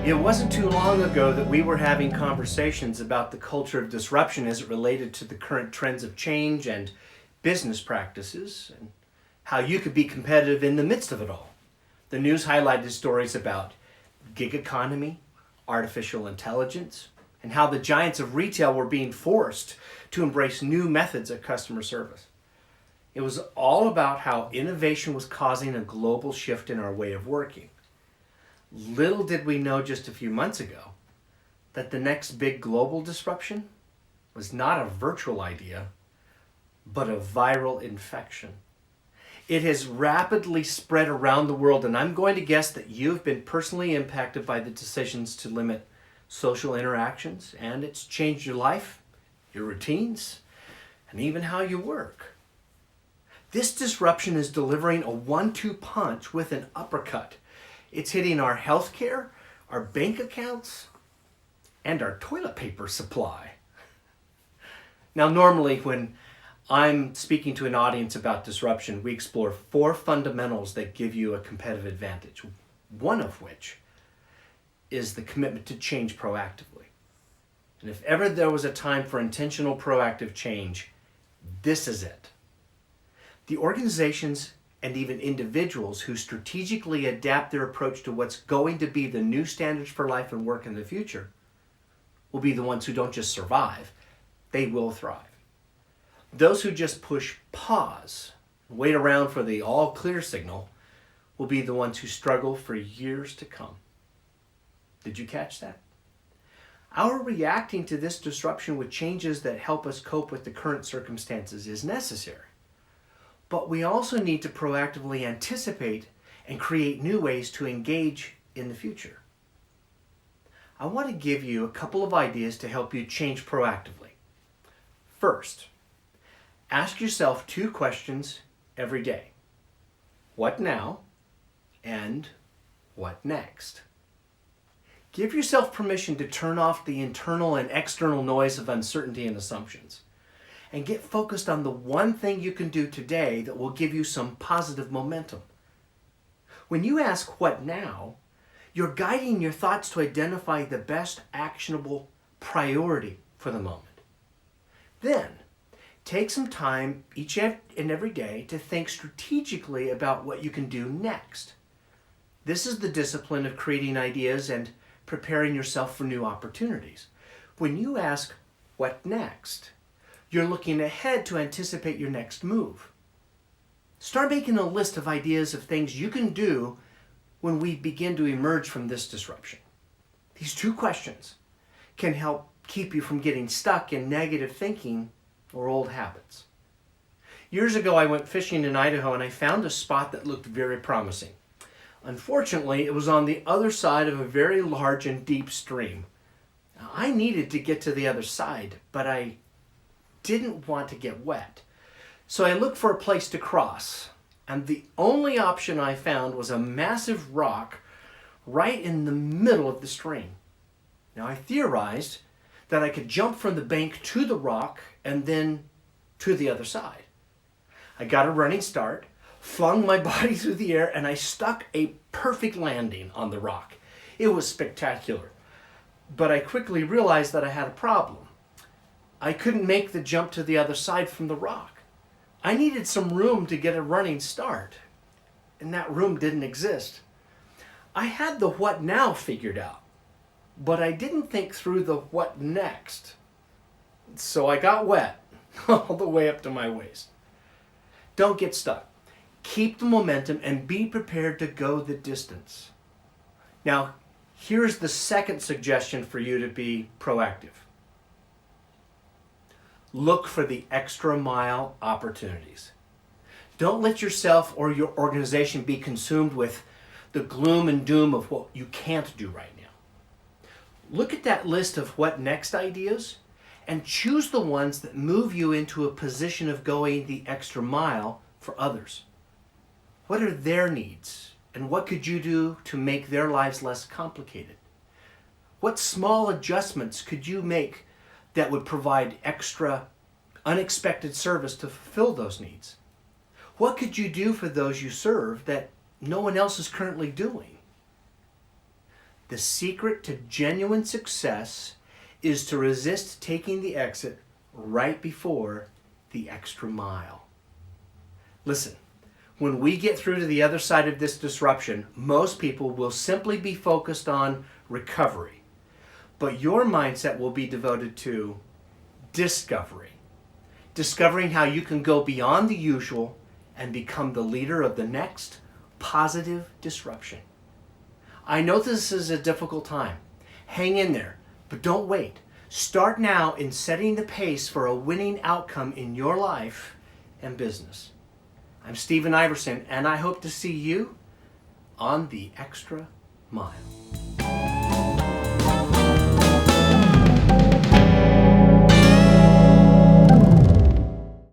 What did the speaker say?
It wasn't too long ago that we were having conversations about the culture of disruption as it related to the current trends of change and business practices and how you could be competitive in the midst of it all. The news highlighted stories about gig economy, artificial intelligence, and how the giants of retail were being forced to embrace new methods of customer service. It was all about how innovation was causing a global shift in our way of working. Little did we know just a few months ago that the next big global disruption was not a virtual idea, but a viral infection. It has rapidly spread around the world, and I'm going to guess that you've been personally impacted by the decisions to limit social interactions, and it's changed your life, your routines, and even how you work. This disruption is delivering a 1-2 punch with an uppercut. It's hitting our healthcare, our bank accounts, and our toilet paper supply. Now, normally when I'm speaking to an audience about disruption, we explore 4 fundamentals that give you a competitive advantage, one of which is the commitment to change proactively. And if ever there was a time for intentional proactive change, this is it. The organizations and even individuals who strategically adapt their approach to what's going to be the new standards for life and work in the future will be the ones who don't just survive, they will thrive. Those who just push pause, wait around for the all clear signal, will be the ones who struggle for years to come. Did you catch that? Our reacting to this disruption with changes that help us cope with the current circumstances is necessary. But we also need to proactively anticipate and create new ways to engage in the future. I want to give you a couple of ideas to help you change proactively. First, ask yourself 2 questions every day. What now? And what next? Give yourself permission to turn off the internal and external noise of uncertainty and assumptions, and get focused on the one thing you can do today that will give you some positive momentum. When you ask what now, you're guiding your thoughts to identify the best actionable priority for the moment. Then, take some time each and every day to think strategically about what you can do next. This is the discipline of creating ideas and preparing yourself for new opportunities. When you ask, what next? You're looking ahead to anticipate your next move. Start making a list of ideas of things you can do when we begin to emerge from this disruption. These 2 questions can help keep you from getting stuck in negative thinking or old habits. Years ago, I went fishing in Idaho and I found a spot that looked very promising. Unfortunately, it was on the other side of a very large and deep stream. Now, I needed to get to the other side, but I didn't want to get wet. So I looked for a place to cross, and the only option I found was a massive rock right in the middle of the stream. Now I theorized that I could jump from the bank to the rock and then to the other side. I got a running start, flung my body through the air, and I stuck a perfect landing on the rock. It was spectacular, but I quickly realized that I had a problem. I couldn't make the jump to the other side from the rock. I needed some room to get a running start, and that room didn't exist. I had the what now figured out, but I didn't think through the what next. So I got wet all the way up to my waist. Don't get stuck. Keep the momentum and be prepared to go the distance. Now, here's the second suggestion for you to be proactive. Look for the extra mile opportunities. Don't let yourself or your organization be consumed with the gloom and doom of what you can't do right now. Look at that list of what next ideas and choose the ones that move you into a position of going the extra mile for others. What are their needs and what could you do to make their lives less complicated? What small adjustments could you make that would provide extra unexpected service to fulfill those needs? What could you do for those you serve that no one else is currently doing? The secret to genuine success is to resist taking the exit right before the extra mile. Listen, when we get through to the other side of this disruption, most people will simply be focused on recovery. But your mindset will be devoted to discovery. Discovering how you can go beyond the usual and become the leader of the next positive disruption. I know this is a difficult time. Hang in there, but don't wait. Start now in setting the pace for a winning outcome in your life and business. I'm Stephen Iwersen, and I hope to see you on the extra mile.